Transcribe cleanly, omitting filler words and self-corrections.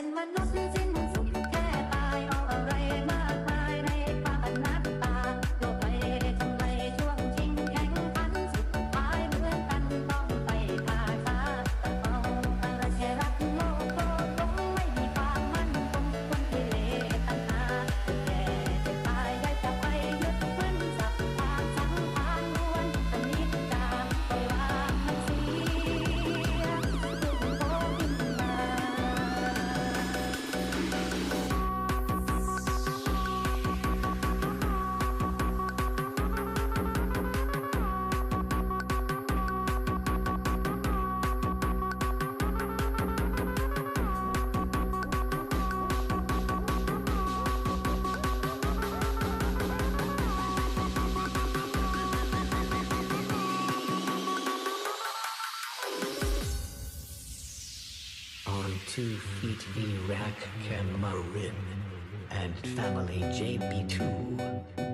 เป็นมนุษย์สิ้นสุดแค่ตายเอาอะไรมากมายในความอนัตตาโลกไปทำไมช่วงชิงแข่งขันสุดท้ายเหมือนกันต้องไปทาฟ้าแต่เอาอะไรแค่รักโลกโลกลงไม่มีความมั่นคงคนที่เลตัณหาแก่จะตายได้จะไปยึดมั่นสับทางสังขารล้วนอนิจจาปล่อยวางมันเสียทุกโลกขึ้นมา On 2 feet Iraq Cameroon and family JB2